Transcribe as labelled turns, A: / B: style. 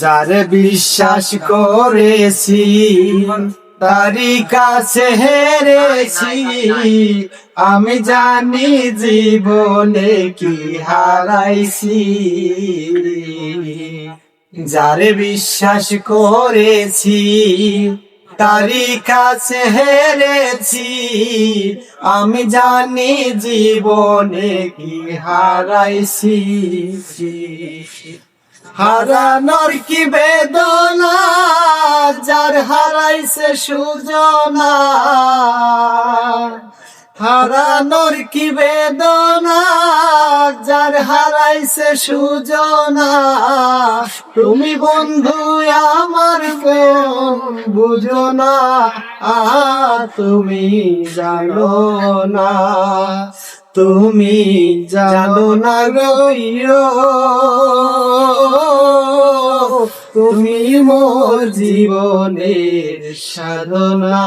A: যারে বিশ্বাস করেছি তারি কাছে হেরেছি, আমি জানি জীবনে কি হারাইছি। যারে বিশ্বাস করেছি তারি কাছে হেরেছি, আমি জানি জীবনে কি হারাইছি। হারানোর কি বেদনা যার হারাইছে সুজনা, হারানোর কি বেদনা যার হারাইছে সুজনা। তুমি বন্ধু আমার বুঝো না, তুমি জানো না, তুমি জানো না গো, তুমি মোর জীবনের সাধনা।